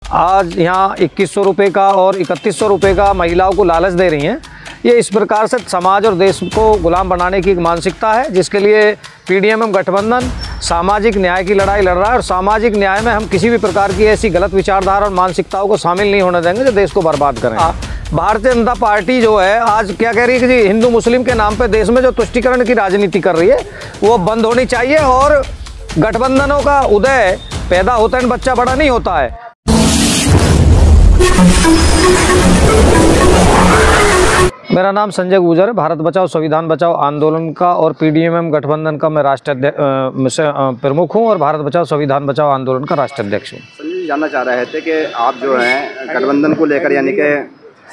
आज यहाँ 2100 रुपये का और 3100 रुपये का महिलाओं को लालच दे रही हैं। ये इस प्रकार से समाज और देश को गुलाम बनाने की एक मानसिकता है, जिसके लिए पीडीएम गठबंधन सामाजिक न्याय की लड़ाई लड़ रहा है। और सामाजिक न्याय में हम किसी भी प्रकार की ऐसी गलत विचारधारा और मानसिकताओं को शामिल नहीं होने देंगे जो देश को बर्बाद करें। भारतीय जनता पार्टी जो है आज क्या कह रही है कि जी हिंदू मुस्लिम के नाम पे देश में जो तुष्टीकरण की राजनीति कर रही है वो बंद होनी चाहिए। और गठबंधनों का उदय पैदा होता है, बच्चा बड़ा नहीं होता है। मेरा नाम संजय गुर्जर है। भारत बचाओ संविधान बचाओ आंदोलन का और पीडीएम गठबंधन का मैं राष्ट्रीय प्रमुख हूं और भारत बचाओ संविधान बचाओ आंदोलन का राष्ट्रीय अध्यक्ष हूं। संजय जी, जानना चाह रहे थे कि आप जो हैं गठबंधन को लेकर यानी कि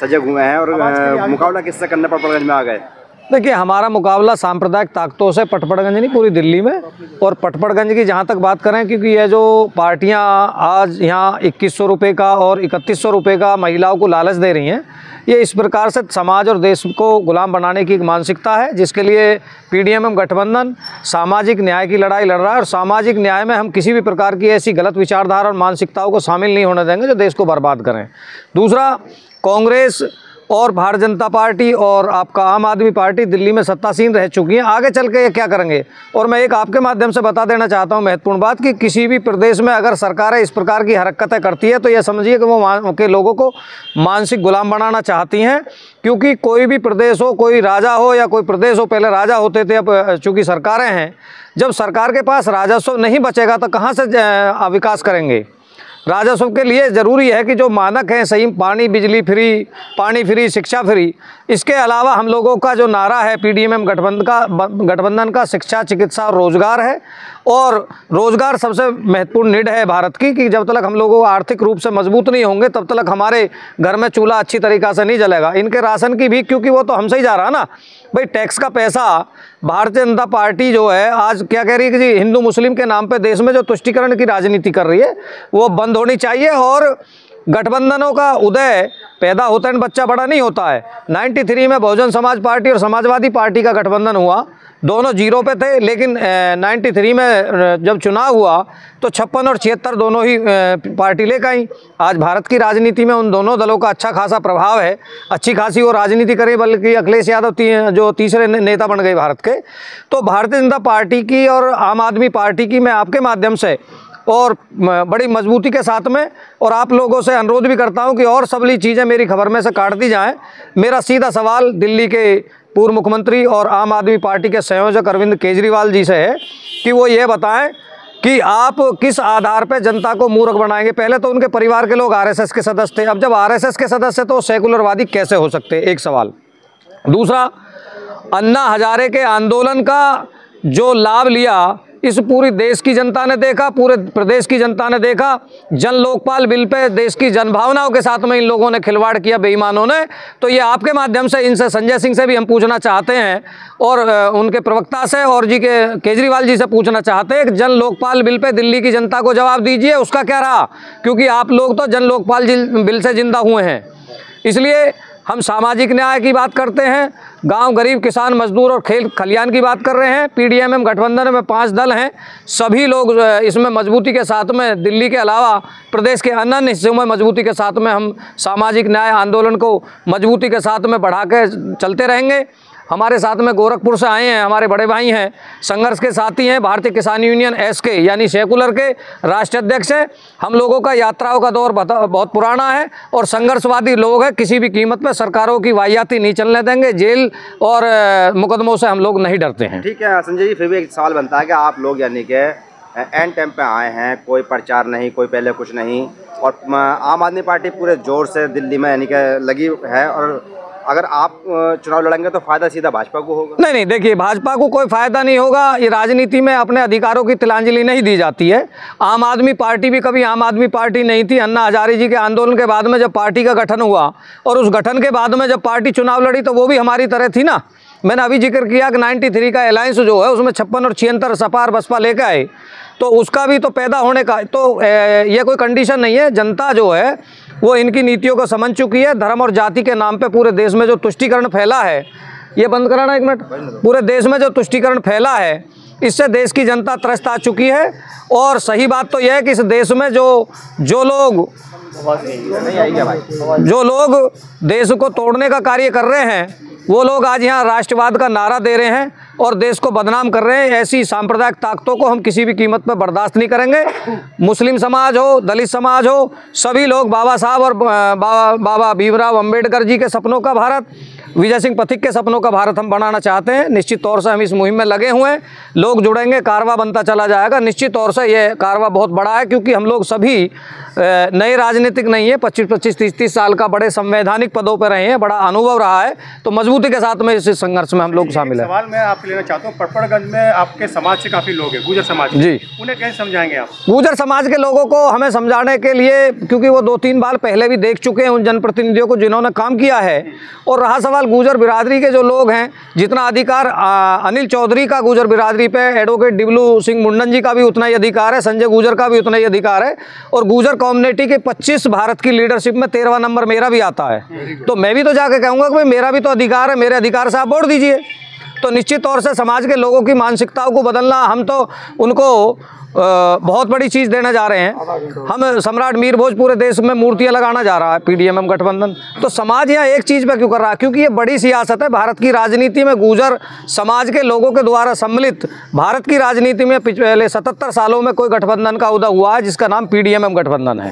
सजग हुए हैं और मुकाबला किससे करने पटपड़गंज में आ गए? देखिए, हमारा मुकाबला सांप्रदायिक ताकतों से पटपड़गंज नहीं पूरी दिल्ली में। और पटपड़गंज की जहाँ तक बात करें, क्योंकि ये जो पार्टियाँ आज यहाँ 2100 रुपये का और 3100 रुपये का महिलाओं को लालच दे रही हैं, ये इस प्रकार से समाज और देश को गुलाम बनाने की एक मानसिकता है, जिसके लिए पीडीएम गठबंधन सामाजिक न्याय की लड़ाई लड़ रहा है। और सामाजिक न्याय में हम किसी भी प्रकार की ऐसी गलत विचारधारा और मानसिकताओं को शामिल नहीं होने देंगे जो देश को बर्बाद करें। दूसरा, कांग्रेस और भारतीय जनता पार्टी और आपका आम आदमी पार्टी दिल्ली में सत्तासीन रह चुकी हैं। आगे चल के ये क्या करेंगे? और मैं एक आपके माध्यम से बता देना चाहता हूं महत्वपूर्ण बात कि किसी भी प्रदेश में अगर सरकारें इस प्रकार की हरकतें करती है तो ये समझिए कि वो के लोगों को मानसिक गुलाम बनाना चाहती हैं। क्योंकि कोई भी प्रदेश हो, कोई राजा हो या कोई प्रदेश हो, पहले राजा होते थे, अब चूँकि सरकारें हैं, जब सरकार के पास राजस्व नहीं बचेगा तो कहाँ से विकास करेंगे? राजस्व के लिए ज़रूरी है कि जो मानक हैं सही, पानी बिजली फ्री, पानी फ्री, शिक्षा फ्री। इसके अलावा हम लोगों का जो नारा है पीडीएम गठबंधन का शिक्षा, चिकित्सा और रोज़गार है। और रोज़गार सबसे महत्वपूर्ण नीड है भारत की, कि जब तक हम लोगों आर्थिक रूप से मजबूत नहीं होंगे तब तक हमारे घर में चूल्हा अच्छी तरीक़ा से नहीं जलेगा। इनके राशन की भी, क्योंकि वो तो हमसे ही जा रहा है ना भाई, टैक्स का पैसा। भारतीय जनता पार्टी जो है आज क्या कह रही है कि जी हिंदू मुस्लिम के नाम पे देश में जो तुष्टीकरण की राजनीति कर रही है वो बंद होनी चाहिए। और गठबंधनों का उदय पैदा होता है, बच्चा बड़ा नहीं होता है। 93 में बहुजन समाज पार्टी और समाजवादी पार्टी का गठबंधन हुआ, दोनों जीरो पे थे। लेकिन 93 में जब चुनाव हुआ तो 56 और 76 दोनों ही पार्टी लेकर आई। आज भारत की राजनीति में उन दोनों दलों का अच्छा खासा प्रभाव है, अच्छी खासी वो राजनीति करे। बल्कि अखिलेश यादव जो तीसरे नेता बन गए भारत के। तो भारतीय जनता पार्टी की और आम आदमी पार्टी की मैं आपके माध्यम से और बड़ी मजबूती के साथ में और आप लोगों से अनुरोध भी करता हूं कि और सबली चीज़ें मेरी खबर में से काट दी जाएं। मेरा सीधा सवाल दिल्ली के पूर्व मुख्यमंत्री और आम आदमी पार्टी के संयोजक अरविंद केजरीवाल जी से है कि वो ये बताएं कि आप किस आधार पर जनता को मूर्ख बनाएंगे। पहले तो उनके परिवार के लोग आरएसएस के सदस्य थे, अब जब आरएसएस के सदस्य तो सेकुलरवादी कैसे हो सकते? एक सवाल। दूसरा, अन्ना हजारे के आंदोलन का जो लाभ लिया इस पूरी देश की जनता ने देखा, पूरे प्रदेश की जनता ने देखा। जन लोकपाल बिल पे देश की जनभावनाओं के साथ में इन लोगों ने खिलवाड़ किया, बेईमानों ने। तो ये आपके माध्यम से इनसे, संजय सिंह से भी हम पूछना चाहते हैं और उनके प्रवक्ता से और जी के केजरीवाल जी से पूछना चाहते हैं कि जन लोकपाल बिल पे दिल्ली की जनता को जवाब दीजिए, उसका क्या रहा? क्योंकि आप लोग तो जन लोकपाल बिल से जिंदा हुए हैं। इसलिए हम सामाजिक न्याय की बात करते हैं, गांव गरीब किसान मजदूर और खेल खलियान की बात कर रहे हैं। पीडीएम गठबंधन में 5 दल हैं, सभी लोग इसमें मजबूती के साथ में, दिल्ली के अलावा प्रदेश के अन्य हिस्सों में मजबूती के साथ में हम सामाजिक न्याय आंदोलन को मजबूती के साथ में बढ़ा के चलते रहेंगे। हमारे साथ में गोरखपुर से आए हैं, हमारे बड़े भाई हैं, संघर्ष के साथी हैं, भारतीय किसान यूनियन एसके यानी सेकुलर के राष्ट्रीय अध्यक्ष हैं। हम लोगों का यात्राओं का दौर बहुत पुराना है और संघर्षवादी लोग हैं। किसी भी कीमत पे सरकारों की वाहियाती नहीं चलने देंगे, जेल और मुकदमों से हम लोग नहीं डरते हैं। ठीक है संजय जी, फिर भी एक सवाल बनता है कि आप लोग यानी कि एंड टाइम पे आए हैं, कोई प्रचार नहीं, कोई पहले कुछ नहीं, और आम आदमी पार्टी पूरे जोर से दिल्ली में यानी कि लगी है। और अगर आप चुनाव लड़ेंगे तो फायदा सीधा भाजपा को होगा? नहीं, देखिए, भाजपा को कोई फायदा नहीं होगा। ये राजनीति में अपने अधिकारों की तिलांजलि नहीं दी जाती है। आम आदमी पार्टी भी कभी आम आदमी पार्टी नहीं थी। अन्ना हजारे जी के आंदोलन के बाद में जब पार्टी का गठन हुआ और उस गठन के बाद में जब पार्टी चुनाव लड़ी तो वो भी हमारी तरह थी ना। मैंने अभी जिक्र किया कि 93 का अलायंस जो है उसमें 56 और 76 सपा और बसपा लेकर आए, तो उसका भी तो पैदा होने का तो ये कोई कंडीशन नहीं है। जनता जो है वो इनकी नीतियों को समझ चुकी है। धर्म और जाति के नाम पे पूरे देश में जो तुष्टीकरण फैला है, ये बंद कराना एक मिनट, पूरे देश में जो तुष्टीकरण फैला है इससे देश की जनता त्रस्त आ चुकी है। और सही बात तो यह है कि इस देश में जो लोग देश को तोड़ने का कार्य कर रहे हैं, वो लोग आज यहाँ राष्ट्रवाद का नारा दे रहे हैं और देश को बदनाम कर रहे हैं। ऐसी सांप्रदायिक ताकतों को हम किसी भी कीमत पर बर्दाश्त नहीं करेंगे। मुस्लिम समाज हो, दलित समाज हो, सभी लोग बाबा साहब और बाबा भीमराव अंबेडकर जी के सपनों का भारत, विजय सिंह पथिक के सपनों का भारत हम बनाना चाहते हैं। निश्चित तौर से हम इस मुहिम में लगे हुए हैं। लोग जुड़ेंगे, कारवा बनता चला जाएगा। निश्चित तौर से ये कारवा बहुत बड़ा है, क्योंकि हम लोग सभी नए राजनीतिक नहीं है, 25-25, 30-30 साल का बड़े संवैधानिक पदों पर रहे हैं, बड़ा अनुभव रहा है। तो मजबूती के साथ में इस संघर्ष में हम लोग शामिल हैं। सवाल मैं आपसे लेना चाहता हूँ, पटपड़गंज में आपके समाज से काफ़ी लोग हैं, गुर्जर समाज जी, उन्हें कैसे समझाएंगे आप? गुर्जर समाज के लोगों को हमें समझाने के लिए, क्योंकि वो 2-3 बार पहले भी देख चुके हैं उन जनप्रतिनिधियों को जिन्होंने काम किया है। और रहा सवाल गुर्जर बिरादरी के जो लोग हैं, जितना अधिकार अनिल चौधरी का गुर्जर बिरादरी पे, एडवोकेट डिबलू सिंह मुंडन जी का भी उतना ही अधिकार है, संजय गुर्जर का भी उतना ही अधिकार है। और गुर्जर कम्युनिटी के 25 भारत की लीडरशिप में 13वां नंबर मेरा भी आता है। तो मैं भी तो जाके कहूँगा कि भाई मेरा भी तो अधिकार है, मेरे अधिकार से आप वोट दीजिए। तो निश्चित तौर से समाज के लोगों की मानसिकताओं को बदलना, हम तो उनको बहुत बड़ी चीज़ देने जा रहे हैं। हम सम्राट मीर भोज पूरे देश में मूर्तियां लगाना जा रहा है PDMM गठबंधन। तो समाज यहाँ एक चीज़ पे क्यों कर रहा है? क्योंकि ये बड़ी सियासत है भारत की राजनीति में। गुर्जर समाज के लोगों के द्वारा सम्मिलित भारत की राजनीति में पिछले 77 सालों में कोई गठबंधन का उदय हुआ है जिसका नाम PDMM गठबंधन है।